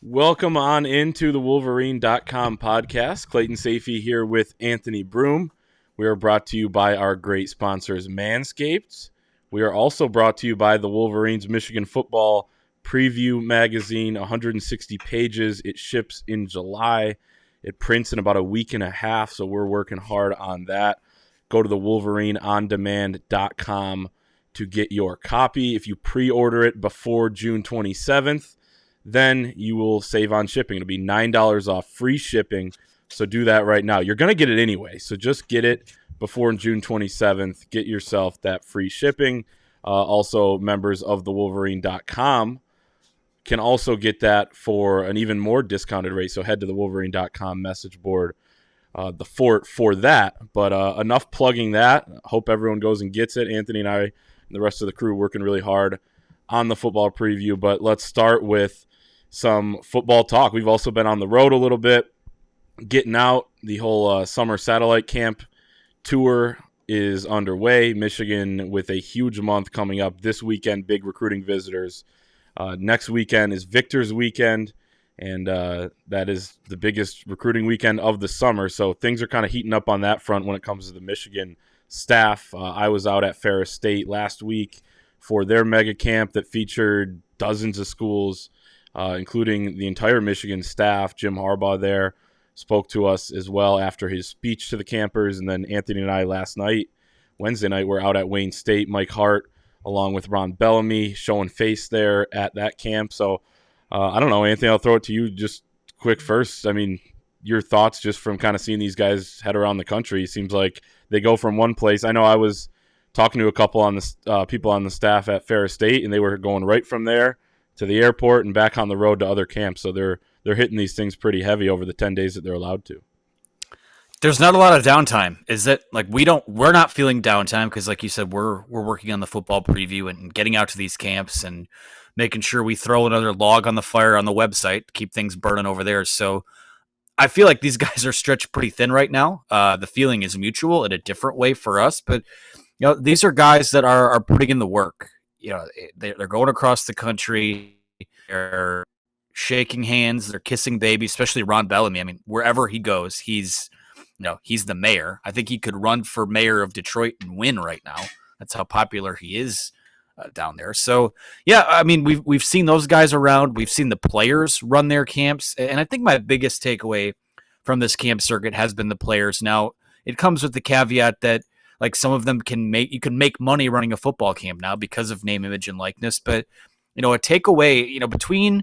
Welcome on into the Wolverine.com podcast. Clayton Safey here with Anthony Broom. We are brought to you by our great sponsors, Manscaped. We are also brought to you by the Wolverines Michigan Football Preview Magazine, 160 pages. It ships in July. It prints in about a week and a half, so we're working hard on that. Go to the WolverineOnDemand.com to get your copy. If you pre-order it before June 27th, then you will save on shipping. It'll be $9 off free shipping, so do that right now. You're going to get it anyway, so just get it before June 27th. Get yourself that free shipping. Also, members of the Wolverine.com can also get that for an even more discounted rate, so head to the Wolverine.com message board for that. But enough plugging that. Hope everyone goes and gets it. Anthony and I and the rest of the crew working really hard on the football preview, but let's start with some football talk. We've also been on the road a little bit, getting out. The whole summer satellite camp tour is underway. Michigan with a huge month coming up this weekend, big recruiting visitors. Next weekend is Victor's weekend, and that is the biggest recruiting weekend of the summer. So things are kind of heating up on that front when it comes to the Michigan staff. I was out at Ferris State last week for their mega camp that featured dozens of schools, including the entire Michigan staff. Jim Harbaugh there spoke to us as well after his speech to the campers. And then Anthony and I Wednesday night, we're out at Wayne State. Mike Hart, along with Ron Bellamy, showing face there at that camp. So I don't know, Anthony, I'll throw it to you just quick first. I mean, your thoughts just from kind of seeing these guys head around the country. It seems like they go from one place. I know I was talking to a couple on the people on the staff at Ferris State, and they were going right from there to the airport and back on the road to other camps. So they're hitting these things pretty heavy over the 10 days that they're allowed to. There's not a lot of downtime. Is it like we're not feeling downtime because, like you said, we're working on the football preview and getting out to these camps and making sure we throw another log on the fire on the website to keep things burning over there. So I feel like these guys are stretched pretty thin right now. The feeling is mutual in a different way for us, but these are guys that are putting in the work. They're going across the country. They're shaking hands. They're kissing babies, especially Ron Bellamy. I mean, wherever he goes, he's the mayor. I think he could run for mayor of Detroit and win right now. That's how popular he is down there. So, yeah, I mean, we've seen those guys around. We've seen the players run their camps. And I think my biggest takeaway from this camp circuit has been the players. Now, it comes with the caveat that like some of them you can make money running a football camp now because of name, image, and likeness. But, a takeaway, between,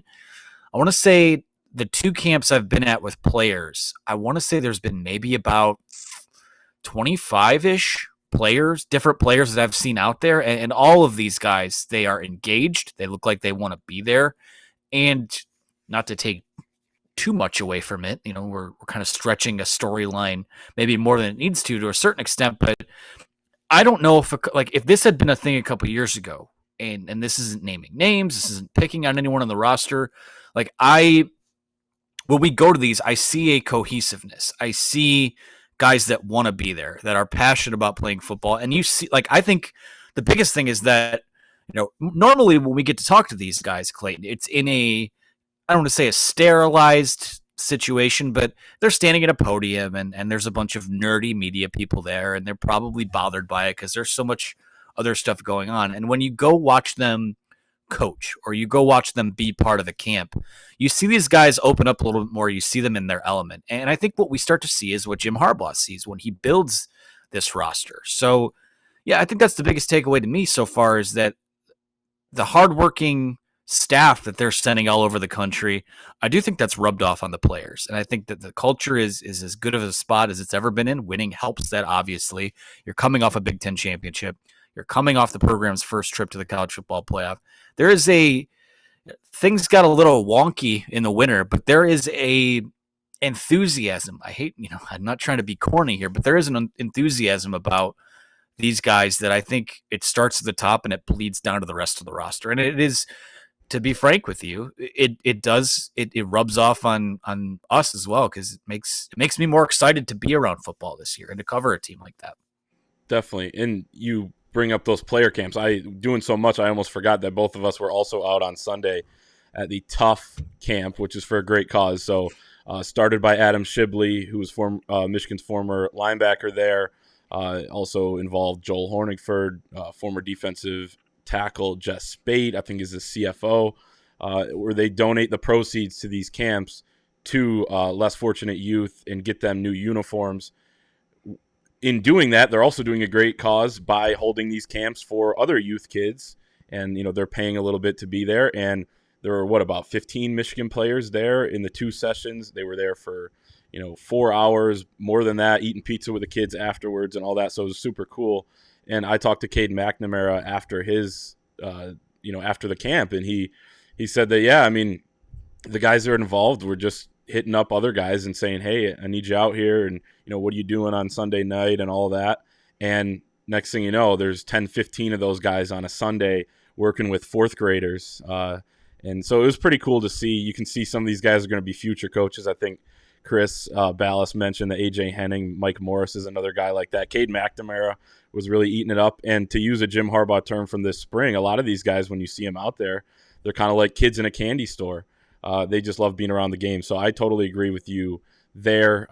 I want to say the two camps I've been at with players, I want to say there's been maybe about 25-ish different players that I've seen out there. And all of these guys, they are engaged. They look like they want to be there. And not to take too much away from it, we're kind of stretching a storyline maybe more than it needs to a certain extent, but I don't know if this had been a thing a couple of years ago, and this isn't naming names, this isn't picking on anyone on the roster. When we go to these, I see a cohesiveness. I see guys that want to be there, that are passionate about playing football. And you see, I think the biggest thing is that, normally when we get to talk to these guys, Clayton, it's in I don't want to say a sterilized situation, but they're standing at a podium and there's a bunch of nerdy media people there, and they're probably bothered by it because there's so much other stuff going on. And when you go watch them coach or you go watch them be part of the camp, you see these guys open up a little bit more. You see them in their element. And I think what we start to see is what Jim Harbaugh sees when he builds this roster. So, yeah, I think that's the biggest takeaway to me so far is that the hardworking staff that they're sending all over the country, I do think that's rubbed off on the players. And I think that the culture is as good of a spot as it's ever been in. Winning helps that, obviously. You're coming off a Big Ten championship. You're coming off the program's first trip to the college football playoff. Things got a little wonky in the winter, but there is a enthusiasm. I'm not trying to be corny here, but there is an enthusiasm about these guys that I think it starts at the top and it bleeds down to the rest of the roster. And it is, to be frank with you, it rubs off on us as well, because it makes me more excited to be around football this year and to cover a team like that. Definitely. And you bring up those player camps. Doing so much, I almost forgot that both of us were also out on Sunday at the Tough camp, which is for a great cause. So started by Adam Shibley, who was Michigan's former linebacker there. Also involved Joel Hornigford, former defensive tackle Jess Spate, I think is the CFO, where they donate the proceeds to these camps to less fortunate youth and get them new uniforms. In doing that, they're also doing a great cause by holding these camps for other youth kids, and they're paying a little bit to be there. And there were about 15 Michigan players there in the 2 sessions. They were there for 4 hours, more than that, eating pizza with the kids afterwards and all that. So it was super cool. And I talked to Cade McNamara after his, after the camp, and he said that, yeah, I mean, the guys that are involved were just hitting up other guys and saying, hey, I need you out here, and what are you doing on Sunday night and all that. And next thing you know, there's 10, 15 of those guys on a Sunday working with 4th graders. And so it was pretty cool to see. You can see some of these guys are going to be future coaches. I think Chris Ballas mentioned that AJ Henning, Mike Morris is another guy like that. Cade McNamara was really eating it up. And to use a Jim Harbaugh term from this spring, a lot of these guys, when you see them out there, they're kind of like kids in a candy store. They just love being around the game. So I totally agree with you there.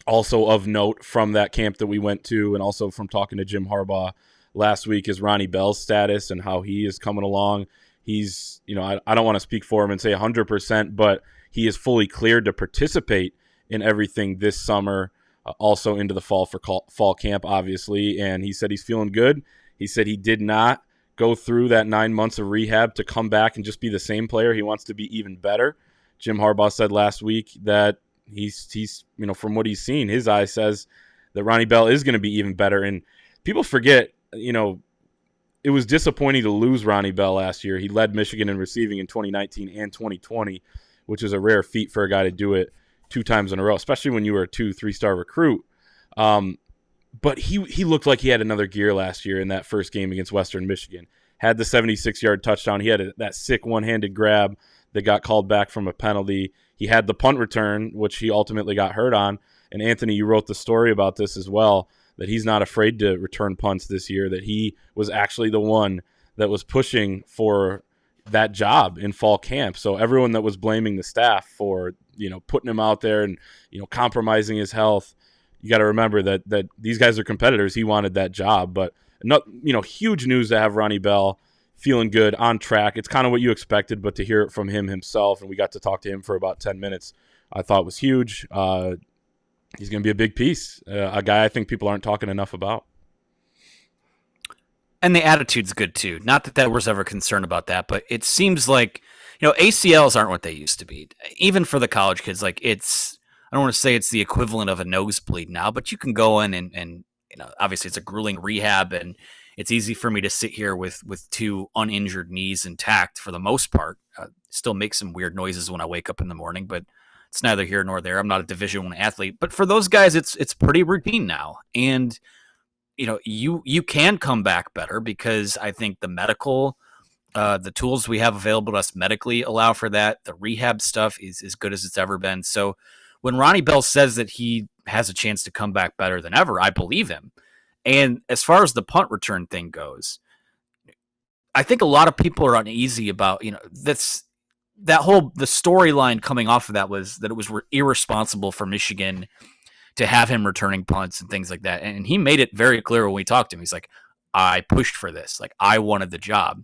Also of note from that camp that we went to, and also from talking to Jim Harbaugh last week, is Ronnie Bell's status and how he is coming along. He's, I don't want to speak for him and say 100%, but he is fully cleared to participate in everything this summer, also into the fall for fall camp, obviously. And he said he's feeling good. He said he did not go through that 9 months of rehab to come back and just be the same player. He wants to be even better. Jim Harbaugh said last week that he's from what he's seen, his eye says that Ronnie Bell is going to be even better. And people forget, it was disappointing to lose Ronnie Bell last year. He led Michigan in receiving in 2019 and 2020, which is a rare feat for a guy to do it 2 times in a row, especially when you were a 2-3-star recruit. But he looked like he had another gear last year in that first game against Western Michigan. Had the 76-yard touchdown. He had that sick one-handed grab that got called back from a penalty. He had the punt return, which he ultimately got hurt on. And Anthony, you wrote the story about this as well, that he's not afraid to return punts this year, that he was actually the one that was pushing for that job in fall camp. So everyone that was blaming the staff for, putting him out there and, compromising his health, you got to remember that these guys are competitors. He wanted that job, but not, huge news to have Ronnie Bell feeling good, on track. It's kind of what you expected, but to hear it from him himself, and we got to talk to him for about 10 minutes, I thought was huge. He's going to be a big piece, a guy I think people aren't talking enough about. And the attitude's good too. Not that there was ever concern about that, but it seems like, ACLs aren't what they used to be. Even for the college kids, like I don't want to say it's the equivalent of a nosebleed now, but you can go in and obviously it's a grueling rehab, and it's easy for me to sit here with 2 uninjured knees intact for the most part. Still make some weird noises when I wake up in the morning, but it's neither here nor there. I'm not a Division I athlete, but for those guys, it's pretty routine now. And you can come back better because I think the medical, the tools we have available to us medically allow for that. The rehab stuff is as good as it's ever been. So when Ronnie Bell says that he has a chance to come back better than ever, I believe him. And as far as the punt return thing goes, I think a lot of people are uneasy about, the storyline coming off of that was that it was irresponsible for Michigan to have him returning punts and things like that. And he made it very clear when we talked to him. He's like, I pushed for this. Like, I wanted the job.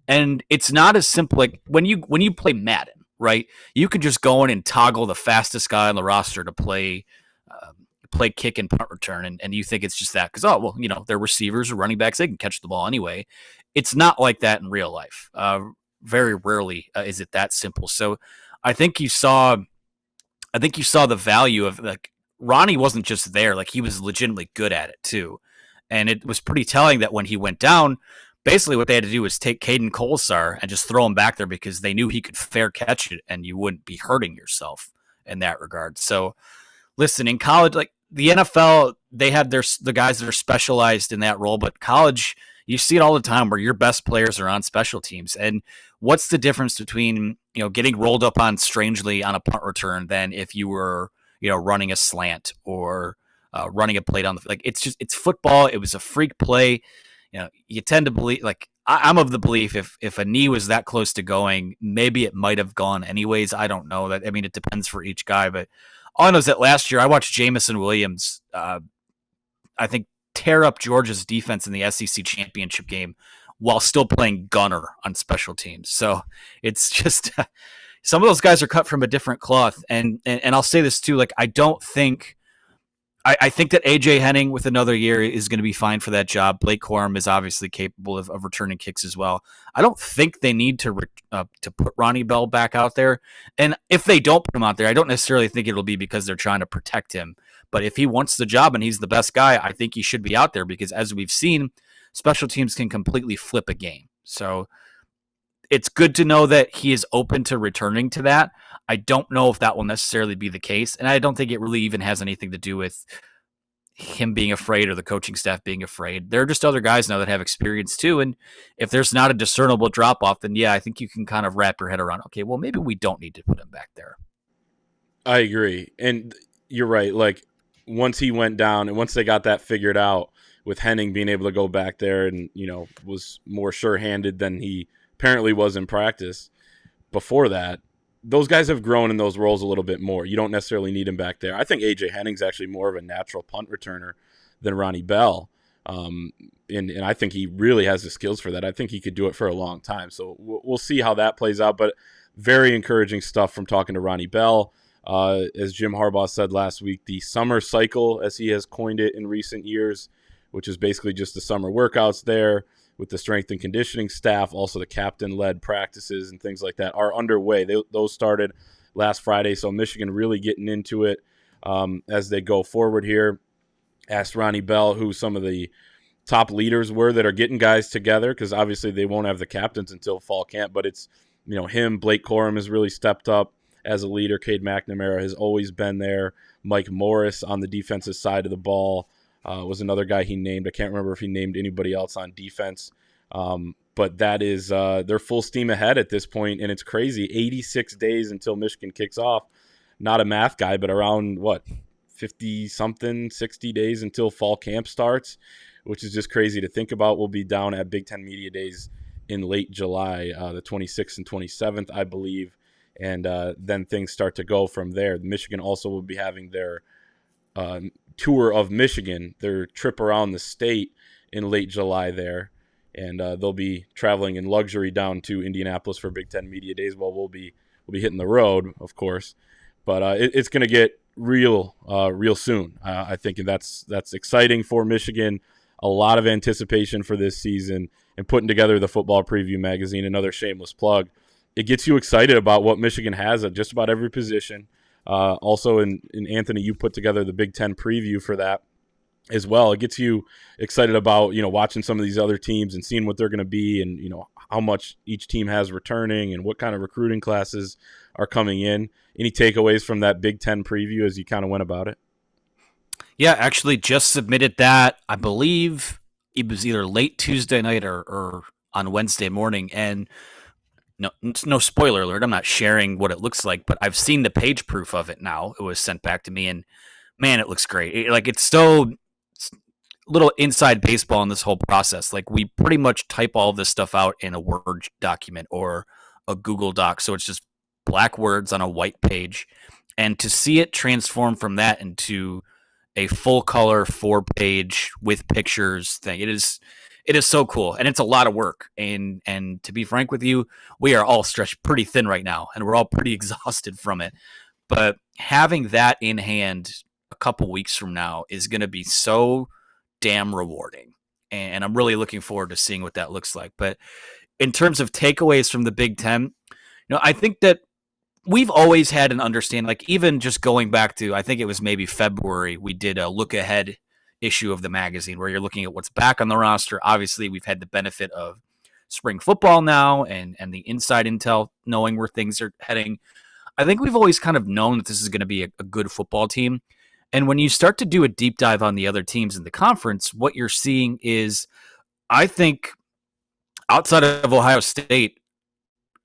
And it's not as simple. Like when you play Madden, right? You could just go in and toggle the fastest guy on the roster to play kick and punt return, and you think it's just that because, they're receivers or running backs, they can catch the ball anyway. It's not like that in real life. Very rarely is it that simple. So I think you saw the value of, like, Ronnie wasn't just there, like he was legitimately good at it too. And it was pretty telling that when he went down, basically what they had to do was take Caden Kolsar and just throw him back there because they knew he could fair catch it and you wouldn't be hurting yourself in that regard. So listen, in college, like the NFL, they have the guys that are specialized in that role, but college, you see it all the time where your best players are on special teams. And what's the difference between, getting rolled up on strangely on a punt return than if you were, running a slant or running a play down the, like, it's football. It was a freak play. You tend to believe, like, I'm of the belief if a knee was that close to going, maybe it might have gone anyways. I don't know. That I mean, it depends for each guy. But all I know is that last year I watched Jamison Williams, I think, tear up Georgia's defense in the SEC championship game while still playing gunner on special teams. So it's just some of those guys are cut from a different cloth. And I'll say this too, like I don't think I think that AJ Henning with another year is going to be fine for that job. Blake Corum is obviously capable of returning kicks as well. I don't think they need to put Ronnie Bell back out there. And if they don't put him out there, I don't necessarily think it'll be because they're trying to protect him. But if he wants the job and he's the best guy, I think he should be out there because as we've seen, special teams can completely flip a game. So it's good to know that he is open to returning to that. I don't know if that will necessarily be the case, and I don't think it really even has anything to do with him being afraid or the coaching staff being afraid. There are just other guys now that have experience too, and if there's not a discernible drop-off, then yeah, I think you can kind of wrap your head around, okay, well, maybe we don't need to put him back there. I agree, and you're right. Like, once he went down and once they got that figured out with Henning being able to go back there and, was more sure-handed than he apparently was in practice before that, those guys have grown in those roles a little bit more. You don't necessarily need him back there. I think A.J. Henning's actually more of a natural punt returner than Ronnie Bell. And I think he really has the skills for that. I think he could do it for a long time. So we'll see how that plays out. But very encouraging stuff from talking to Ronnie Bell. As Jim Harbaugh said last week, the summer cycle, as he has coined it in recent years, which is basically just the summer workouts there, with the strength and conditioning staff, also the captain-led practices and things like that are underway. Those started last Friday, so Michigan really getting into it as they go forward here. Asked Ronnie Bell who some of the top leaders were that are getting guys together, because obviously they won't have the captains until fall camp, but it's him. Blake Corum has really stepped up as a leader. Cade McNamara has always been there. Mike Morris on the defensive side of the ball was another guy he named. I can't remember if he named anybody else on defense. But that is they're full steam ahead at this point, and it's crazy. 86 days until Michigan kicks off. Not a math guy, but around, 50-something, 60 days until fall camp starts, which is just crazy to think about. We'll be down at Big Ten Media Days in late July, the 26th and 27th, I believe, and then things start to go from there. Michigan also will be having their tour of Michigan, their trip around the state in late July there, and they'll be traveling in luxury down to Indianapolis for Big Ten Media Days while we'll be hitting the road, of course. But it's going to get real soon, I think, and that's exciting for Michigan. A lot of anticipation for this season, and putting together the Football Preview magazine, another shameless plug. It gets you excited about what Michigan has at just about every position. Also, in Anthony, you put together the Big Ten preview for that as well. It gets you excited about, watching some of these other teams and seeing what they're going to be, and, how much each team has returning and what kind of recruiting classes are coming in. Any takeaways from that Big Ten preview as you kind of went about it? Yeah, actually just submitted that. I believe it was either late Tuesday night or on Wednesday morning. And no spoiler alert, I'm not sharing what it looks like, but I've seen the page proof of it now. It was sent back to me, and man, it looks great. It's so little inside baseball in this whole process. Like, we pretty much type all this stuff out in a Word document or a Google Doc, so it's just black words on a white page. And to see it transform from that into a full color 4-page with pictures thing, it is so cool, and it's a lot of work. And to be frank with you, we are all stretched pretty thin right now, and we're all pretty exhausted from it. But having that in hand a couple weeks from now is going to be so damn rewarding, and I'm really looking forward to seeing what that looks like. But in terms of takeaways from the Big Ten, I think that we've always had an understanding, like even just going back to, I think it was maybe February, we did a look ahead issue of the magazine where you're looking at what's back on the roster. Obviously, we've had the benefit of spring football now and the inside intel, knowing where things are heading. I think we've always kind of known that this is going to be a good football team. And when you start to do a deep dive on the other teams in the conference, what you're seeing is, I think, outside of Ohio State,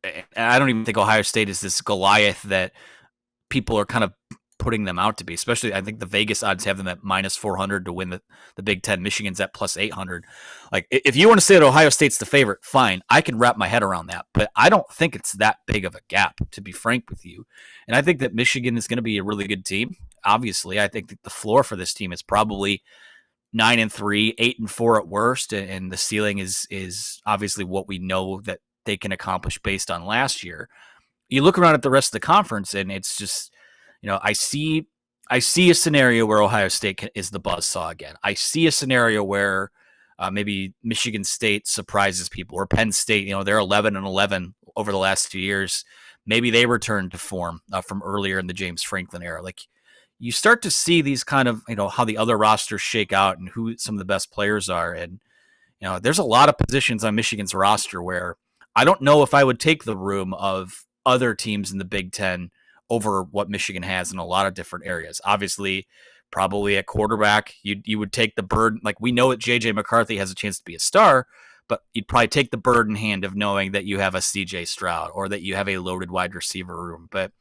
and I don't even think Ohio State is this Goliath that people are kind of putting them out to be. Especially, I think the Vegas odds have them at minus 400 to win the Big Ten. Michigan's at plus 800. Like, if you want to say that Ohio State's the favorite, fine. I can wrap my head around that. But I don't think it's that big of a gap, to be frank with you. And I think that Michigan is going to be a really good team. Obviously, I think that the floor for this team is probably 9-3, 8-4 at worst, and the ceiling is obviously what we know that they can accomplish based on last year. You look around at the rest of the conference, and it's just, I see a scenario where Ohio State is the buzzsaw again. I see a scenario where maybe Michigan State surprises people, or Penn State. They're 11-11 over the last 2 years. Maybe they return to form from earlier in the James Franklin era. Like, you start to see these kind of, how the other rosters shake out and who some of the best players are. And, there's a lot of positions on Michigan's roster where I don't know if I would take the room of other teams in the Big Ten over what Michigan has in a lot of different areas. Obviously, probably at quarterback, you would take the burden. Like, we know that J.J. McCarthy has a chance to be a star, but you'd probably take the bird in hand of knowing that you have a C.J. Stroud or that you have a loaded wide receiver room. But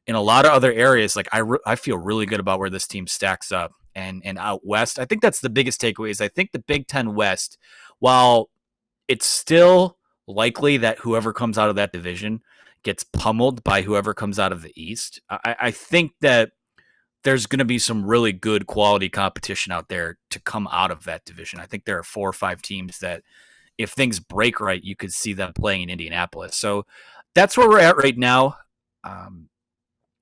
in a lot of other areas, like, I feel really good about where this team stacks up. And out west, I think that's the biggest takeaway is I think the Big Ten West, while it's still likely that whoever comes out of that division gets pummeled by whoever comes out of the East, I think that there's going to be some really good quality competition out there to come out of that division. I think there are 4 or 5 teams that, if things break right, you could see them playing in Indianapolis. So that's where we're at right now.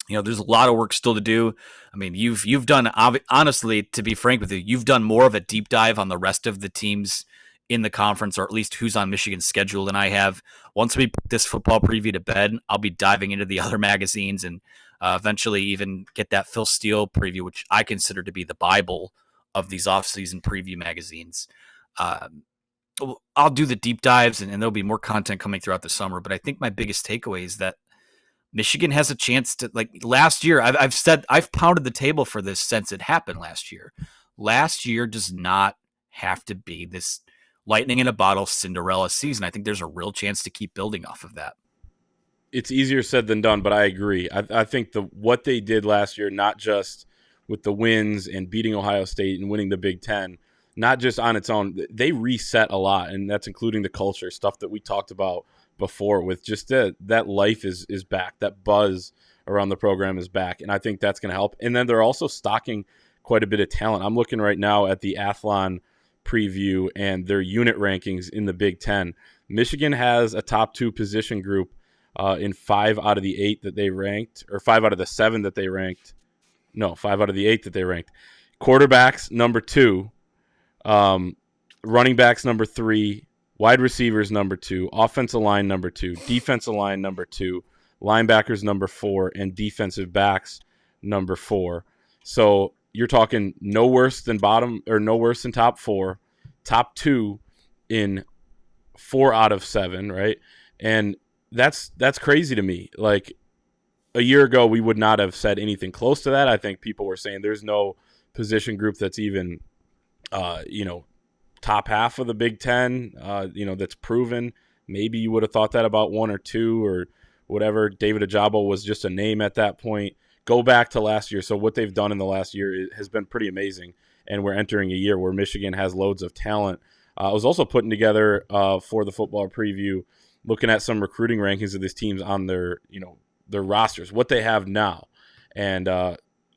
There's a lot of work still to do. I mean, you've done, honestly, to be frank with you, you've done more of a deep dive on the rest of the teams in the conference, or at least who's on Michigan's schedule, than I have. Once we put this football preview to bed, I'll be diving into the other magazines and eventually even get that Phil Steele preview, which I consider to be the Bible of these off-season preview magazines. I'll do the deep dives, and there'll be more content coming throughout the summer. But I think my biggest takeaway is that Michigan has a chance to, like, last year, I've pounded the table for this since it happened last year. Last year does not have to be this lightning in a bottle Cinderella season. I think there's a real chance to keep building off of that. It's easier said than done, but I agree. I think what they did last year, not just with the wins and beating Ohio State and winning the Big Ten, not just on its own, they reset a lot, and that's including the culture, stuff that we talked about before, with just that life is back, that buzz around the program is back, and I think that's going to help. And then they're also stocking quite a bit of talent. I'm looking right now at the Athlon preview and their unit rankings in the Big Ten. Michigan has a top 2 position group in 5 out of the 8 that they ranked, or 5 out of the 7 that they ranked. No, 5 out of the 8 that they ranked. Quarterbacks, number 2. Running backs, number 3. Wide receivers, number 2. Offensive line, number 2. Defensive line, number 2. Linebackers, number 4. And defensive backs, number 4. So you're talking no worse than top 4. Top 2 in 4 out of 7, right? And that's crazy to me. Like, a year ago, we would not have said anything close to that. I think people were saying there's no position group that's even, top half of the Big Ten, that's proven. Maybe you would have thought that about 1 or 2 or whatever. David Ajabo was just a name at that point. Go back to last year. So what they've done in the last year has been pretty amazing. And we're entering a year where Michigan has loads of talent. I was also putting together for the football preview, looking at some recruiting rankings of these teams on their rosters, what they have now. And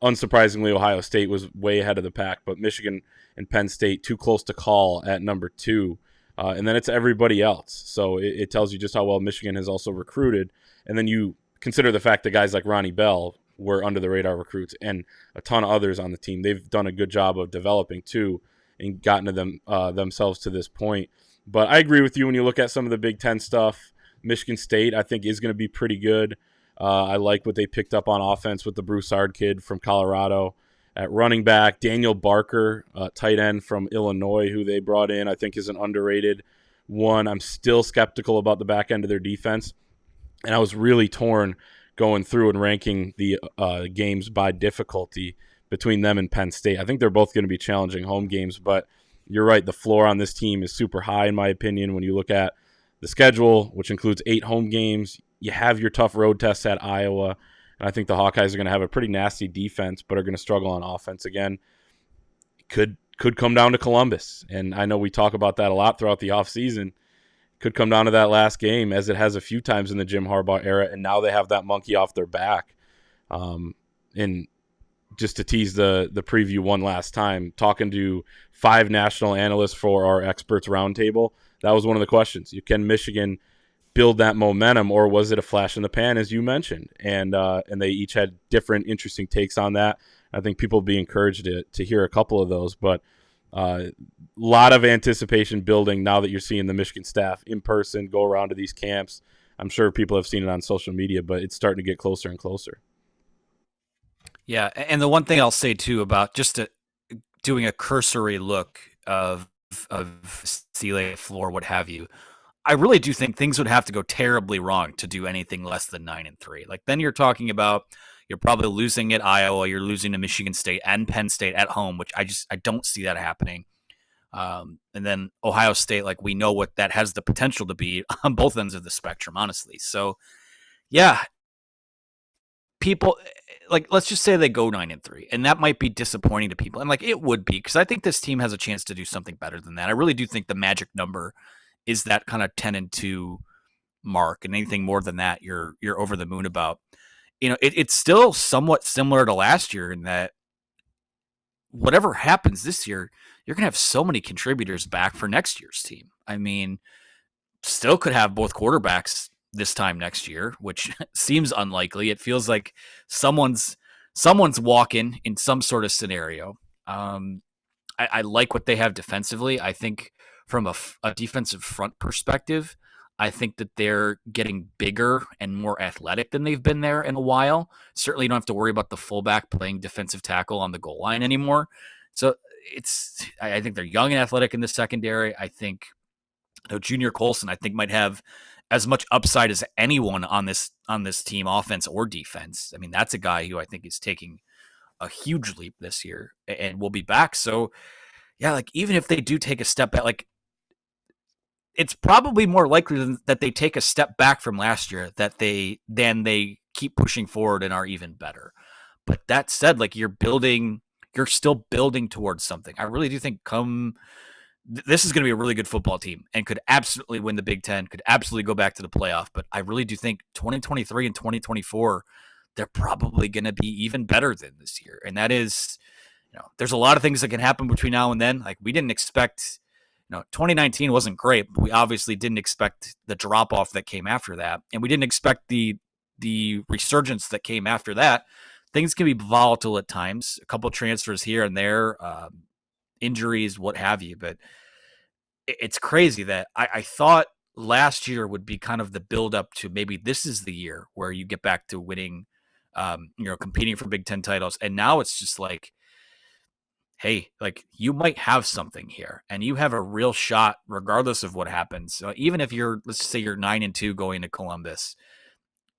unsurprisingly, Ohio State was way ahead of the pack, but Michigan and Penn State too close to call at number 2. And then it's everybody else. So it tells you just how well Michigan has also recruited. And then you consider the fact that guys like Ronnie Bell were under the radar recruits, and a ton of others on the team. They've done a good job of developing too and gotten to them themselves to this point. But I agree with you when you look at some of the Big Ten stuff. Michigan State, I think, is going to be pretty good. I like what they picked up on offense with the Broussard kid from Colorado. At running back, Daniel Barker, tight end from Illinois, who they brought in, I think is an underrated one. I'm still skeptical about the back end of their defense. And I was really torn going through and ranking the games by difficulty between them and Penn State. I think they're both going to be challenging home games, but you're right, the floor on this team is super high, in my opinion, when you look at the schedule, which includes 8 home games. You have your tough road tests at Iowa, And I think the Hawkeyes are going to have a pretty nasty defense, but are going to struggle on offense again. Could come down to Columbus. And I know we talk about that a lot throughout the offseason. Could come down to that last game, as it has a few times in the Jim Harbaugh era, and now they have that monkey off their back. And just to tease the preview one last time, talking to 5 national analysts for our experts roundtable, that was one of the questions. Can Michigan build that momentum, or was it a flash in the pan, as you mentioned? And they each had different interesting takes on that. I think people will be encouraged to hear a couple of those, but a lot of anticipation building now that you're seeing the Michigan staff in person go around to these camps. I'm sure people have seen it on social media, but it's starting to get closer and closer. Yeah, and the one thing I'll say too about just doing a cursory look of ceiling, floor, what have you, I really do think things would have to go terribly wrong to do anything less than 9-3. Like then you're talking about you're probably losing at Iowa, you're losing to Michigan State and Penn State at home, which I don't see that happening. And then Ohio State, like we know what that has the potential to be on both ends of the spectrum, honestly. So yeah, people like let's just say they go 9-3, and that might be disappointing to people, and like it would be, because I think this team has a chance to do something better than that. I really do think the magic number is that kind of 10-2 mark, and anything more than that, you're over the moon about. It's still somewhat similar to last year in that whatever happens this year, you're gonna have so many contributors back for next year's team. I mean, still could have both quarterbacks this time next year, which seems unlikely. It feels like someone's walking in some sort of scenario. I like what they have defensively. I think from a defensive front perspective, I think that they're getting bigger and more athletic than they've been there in a while. Certainly you don't have to worry about the fullback playing defensive tackle on the goal line anymore. So I think they're young and athletic in the secondary. I think Junior Colson, I think, might have as much upside as anyone on this team, offense or defense. I mean, that's a guy who I think is taking a huge leap this year and will be back. So yeah, like even if they do take a step back, like it's probably more likely that they take a step back from last year than they keep pushing forward and are even better. But that said, like you're still building towards something. I really do think this is going to be a really good football team and could absolutely win the Big Ten, could absolutely go back to the playoff. But I really do think 2023 and 2024, they're probably going to be even better than this year. And that is, there's a lot of things that can happen between now and then. Like we didn't expect, 2019 wasn't great, but we obviously didn't expect the drop off that came after that. And we didn't expect the resurgence that came after that. Things can be volatile at times, a couple transfers here and there, injuries, what have you. But it's crazy that I thought last year would be kind of the build up to maybe this is the year where you get back to winning, competing for Big Ten titles. And now it's just like, hey, like you might have something here and you have a real shot regardless of what happens. So even if let's say you're 9-2 going to Columbus,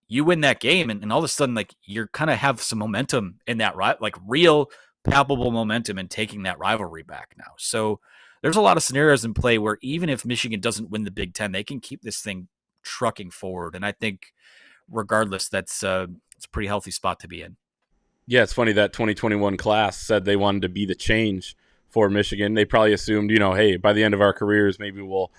you win that game and all of a sudden, like you're kind of have some momentum in that, right? Like real palpable momentum in taking that rivalry back now. So there's a lot of scenarios in play where even if Michigan doesn't win the Big Ten, they can keep this thing trucking forward. And I think regardless, it's a pretty healthy spot to be in. Yeah, it's funny that 2021 class said they wanted to be the change for Michigan. They probably assumed, hey, by the end of our careers, maybe we'll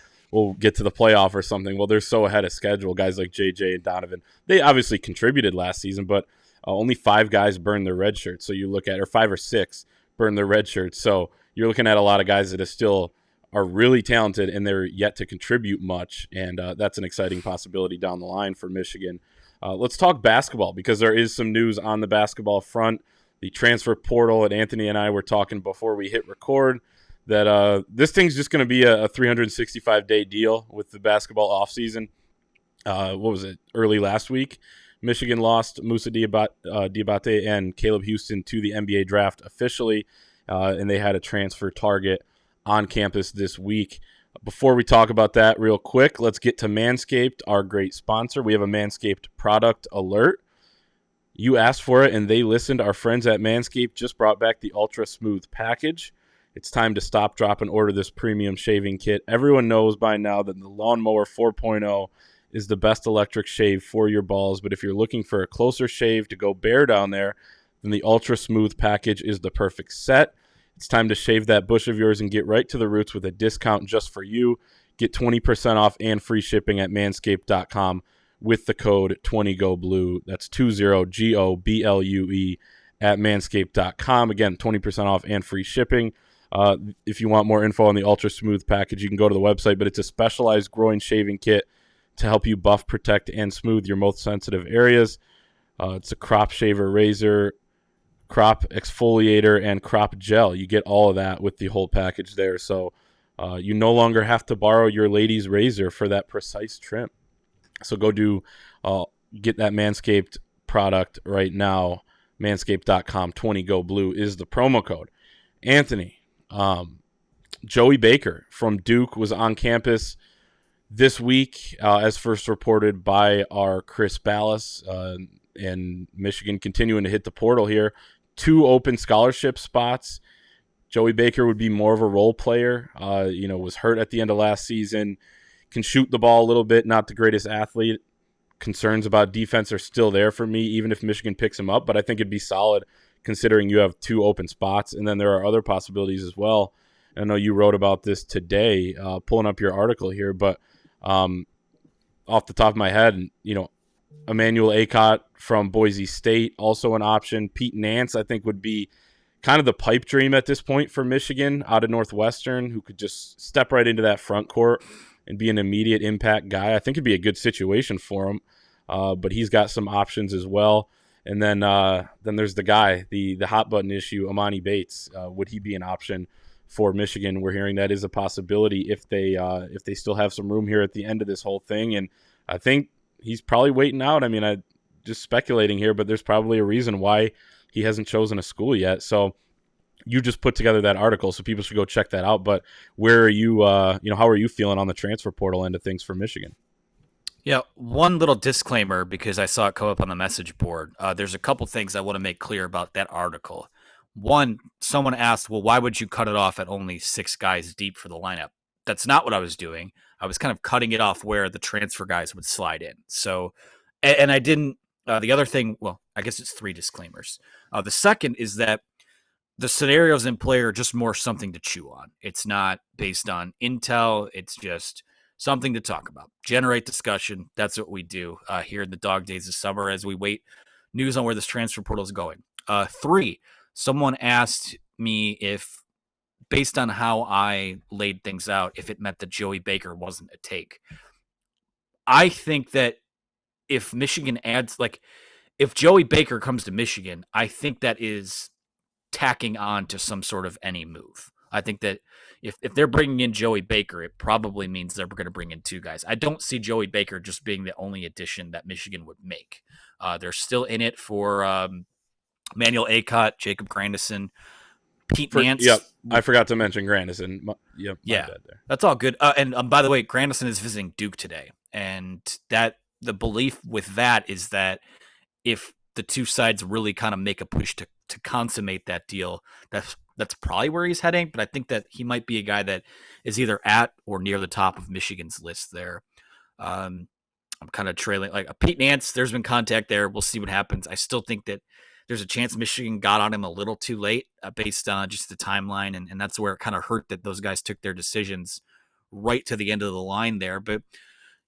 get to the playoff or something. Well, they're so ahead of schedule. Guys like JJ and Donovan, they obviously contributed last season, but only 5 guys burned their red shirts. So you look at, or 5 or 6 burned their red shirts. So you're looking at a lot of guys that are really talented and they're yet to contribute much. And that's an exciting possibility down the line for Michigan. Let's talk basketball because there is some news on the basketball front. The transfer portal, and Anthony and I were talking before we hit record that this thing's just going to be a 365-day deal with the basketball offseason. What was it, early last week? Michigan lost Musa Diabate and Caleb Houston to the NBA draft officially, and they had a transfer target on campus this week. Before we talk about that real quick, let's get to Manscaped, our great sponsor. We have a Manscaped product alert. You asked for it, and they listened. Our friends at Manscaped just brought back the Ultra Smooth package. It's time to stop, drop, and order this premium shaving kit. Everyone knows by now that the Lawnmower 4.0 is the best electric shave for your balls. But if you're looking for a closer shave to go bare down there, then the Ultra Smooth package is the perfect set. It's time to shave that bush of yours and get right to the roots with a discount just for you. Get 20% off and free shipping at manscaped.com with the code 20GOBLUE. That's 20GOBLUE at manscaped.com. Again, 20% off and free shipping. If you want more info on the Ultra Smooth package, you can go to the website, but it's a specialized groin shaving kit to help you buff, protect, and smooth your most sensitive areas. It's a crop shaver razor, crop exfoliator, and crop gel. You get all of that with the whole package there. So you no longer have to borrow your lady's razor for that precise trim. So go get that Manscaped product right now. Manscaped.com, 20GOBLUE is the promo code. Anthony, Joey Baker from Duke was on campus this week, as first reported by our Chris Ballas, and Michigan continuing to hit the portal here. 2 open scholarship spots. Joey Baker would be more of a role player. Was hurt at the end of last season, can shoot the ball a little bit, not the greatest athlete. Concerns about defense are still there for me, even if Michigan picks him up, but I think it'd be solid considering you have 2 open spots. And then there are other possibilities as well. I know you wrote about this today, pulling up your article here, but off the top of my head, Emmanuel Acott from Boise State, also an option. Pete Nance, I think, would be kind of the pipe dream at this point for Michigan out of Northwestern, who could just step right into that front court and be an immediate impact guy. I think it'd be a good situation for him, but he's got some options as well. And then there's the guy, the hot button issue, Amani Bates. Would he be an option for Michigan? We're hearing that is a possibility if they still have some room here at the end of this whole thing. And I think he's probably waiting out. I mean, I just speculating here, but there's probably a reason why he hasn't chosen a school yet. So you just put together that article, so people should go check that out. But where are you, how are you feeling on the transfer portal end of things for Michigan? Yeah, one little disclaimer, because I saw it come up on the message board. There's a couple things I want to make clear about that article. One, someone asked, well, why would you cut it off at only 6 guys deep for the lineup? That's not what I was doing. I was kind of cutting it off where the transfer guys would slide in. So, and I didn't, the other thing, well, I guess it's 3 disclaimers. The second is that the scenarios in play are just more something to chew on. It's not based on intel. It's just something to talk about, generate discussion. That's what we do here in the dog days of summer as we wait news on where this transfer portal is going. 3, someone asked me if, based on how I laid things out, if it meant that Joey Baker wasn't a take. I think that if Michigan adds, if Joey Baker comes to Michigan, I think that is tacking on to some sort of any move. I think that if they're bringing in Joey Baker, it probably means they're going to bring in 2 guys. I don't see Joey Baker just being the only addition that Michigan would make. They're still in it for Manuel Acott, Jacob Grandison, Pete Nance. Yep, I forgot to mention Grandison. Yep, yeah, that's all good. And by the way, Grandison is visiting Duke today, and that the belief with that is that if the 2 sides really kind of make a push to consummate that deal, that's probably where he's heading. But I think that he might be a guy that is either at or near the top of Michigan's list there. I'm kind of trailing Pete Nance. There's been contact there. We'll see what happens. I still think that there's a chance Michigan got on him a little too late based on just the timeline. And that's where it kind of hurt that those guys took their decisions right to the end of the line there. But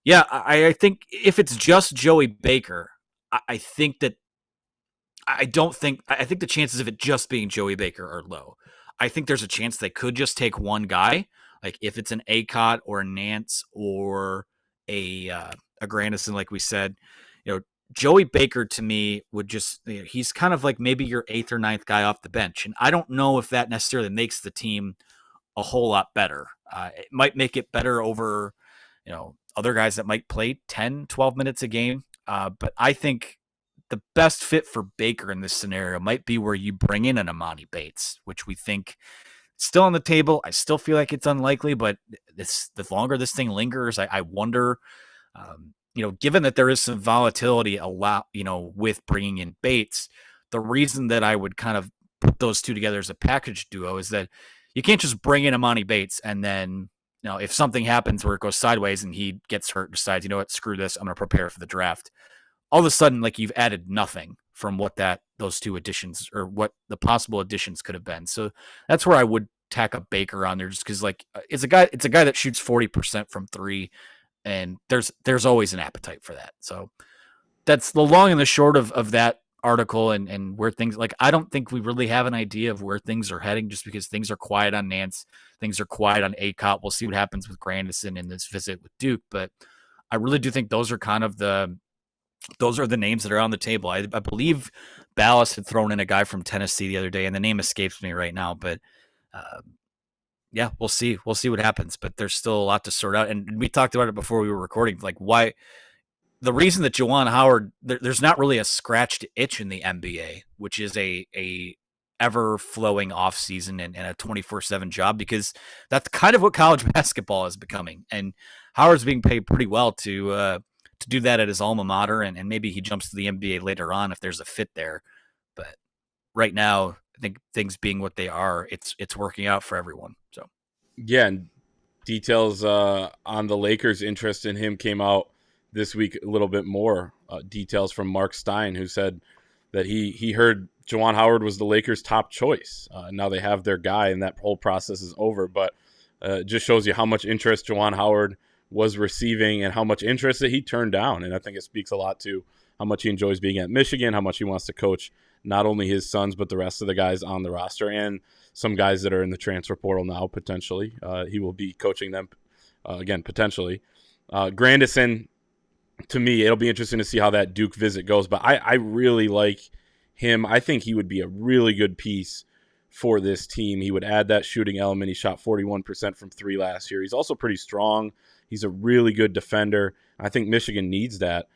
yeah, I think if it's just Joey Baker, I think the chances of it just being Joey Baker are low. I think there's a chance they could just take one guy, like if it's an Acott or a Nance or a Grandison, like we said. Joey Baker to me would just, he's kind of like maybe your 8th or 9th guy off the bench, and I don't know if that necessarily makes the team a whole lot better. It might make it better over, other guys that might play 10, 12 minutes a game, but I think the best fit for Baker in this scenario might be where you bring in an Amani Bates, which we think is still on the table. I still feel like it's unlikely, but the longer this thing lingers, I wonder, given that there is some volatility with bringing in Bates, the reason that I would kind of put those 2 together as a package duo is that you can't just bring in Amani Bates and then if something happens where it goes sideways and he gets hurt, decides, you know what, screw this, I'm going to prepare for the draft. All of a sudden, like, you've added nothing from what those two additions or what the possible additions could have been. So that's where I would tack a Baker on there, just because, like, it's a guy that shoots 40% from three, and there's always an appetite for that. So that's the long and the short of that article and where things, like, I don't think we really have an idea of where things are heading, just because things are quiet on Nance, things are quiet on Acott. We'll see what happens with Grandison in this visit with Duke, but I really do think those are kind of the names that are on the table. I believe Ballas had thrown in a guy from Tennessee the other day, and the name escapes me right now, but yeah, we'll see what happens, but there's still a lot to sort out. And we talked about it before we were recording, like, why the reason that Juwan Howard, there's not really a scratched itch in the NBA, which is a ever flowing off season and a 24/7 job, because that's kind of what college basketball is becoming. And Howard's being paid pretty well to do that at his alma mater, and maybe he jumps to the NBA later on if there's a fit there. But right now, I think things being what they are, it's working out for everyone. So yeah, and details on the Lakers' interest in him came out this week a little bit more. Details from Mark Stein, who said that he heard Juwan Howard was the Lakers' top choice. Now they have their guy, and that whole process is over. But it just shows you how much interest Juwan Howard was receiving and how much interest that he turned down. And I think it speaks a lot to how much he enjoys being at Michigan, how much he wants to coach not only his sons, but the rest of the guys on the roster and some guys that are in the transfer portal now, potentially. He will be coaching them, again, potentially. Grandison, to me, it'll be interesting to see how that Duke visit goes, but I really like him. I think he would be a really good piece for this team. He would add that shooting element. He shot 41% from three last year. He's also pretty strong. He's a really good defender. I think Michigan needs that.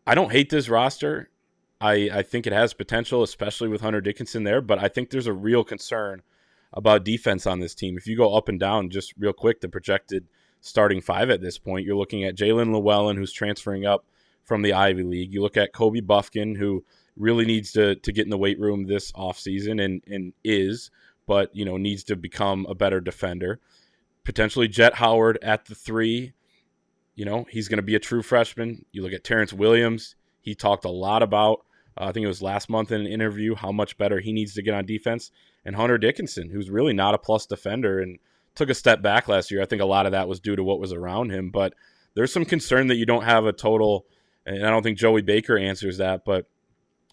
I don't hate this roster. I think it has potential, especially with Hunter Dickinson there, but I think there's a real concern about defense on this team. If you go up and down just real quick, the projected starting five at this point, you're looking at Jalen Llewellyn, who's transferring up from the Ivy League. You look at Kobe Buffkin, who really needs to get in the weight room this offseason and is, but needs to become a better defender. Potentially Jet Howard at the three. He's going to be a true freshman. You look at Terrence Williams. He talked a lot about, I think it was last month in an interview, how much better he needs to get on defense. And Hunter Dickinson, who's really not a plus defender and took a step back last year. I think a lot of that was due to what was around him. But there's some concern that you don't have a total, and I don't think Joey Baker answers that, but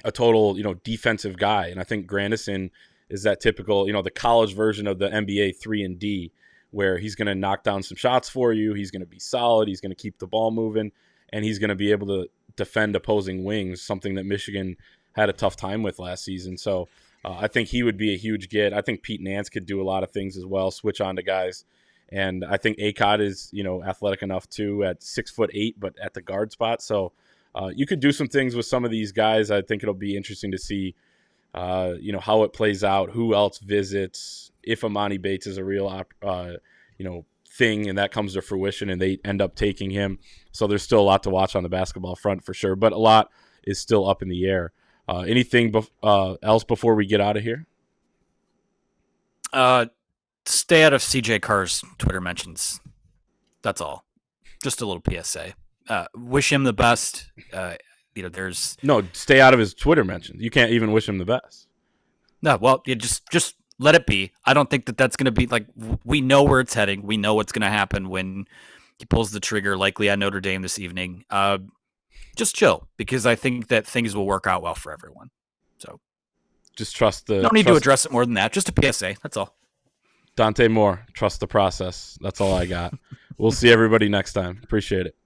a total, defensive guy. And I think Grandison is that typical, the college version of the NBA 3-and-D, where he's going to knock down some shots for you. He's going to be solid. He's going to keep the ball moving, and he's going to be able to defend opposing wings, something that Michigan had a tough time with last season. So I think he would be a huge get. I think Pete Nance could do a lot of things as well, switch on to guys. And I think Acott is, athletic enough too at 6'8", but at the guard spot. So you could do some things with some of these guys. I think it'll be interesting to see, how it plays out, who else visits, if Amani Bates is a real, thing, and that comes to fruition and they end up taking him. So there's still a lot to watch on the basketball front for sure, but a lot is still up in the air. Anything else before we get out of here? Stay out of CJ Carr's Twitter mentions. That's all. Just a little PSA. Wish him the best. There's no, stay out of his Twitter mentions. You can't even wish him the best. No, well, you just let it be. I don't think that's going to be like, we know where it's heading. We know what's going to happen when he pulls the trigger, likely on Notre Dame this evening. Just chill, because I think that things will work out well for everyone. So just trust the. Don't need to address it more than that. Just a PSA. That's all. Dante Moore, trust the process. That's all I got. We'll see everybody next time. Appreciate it.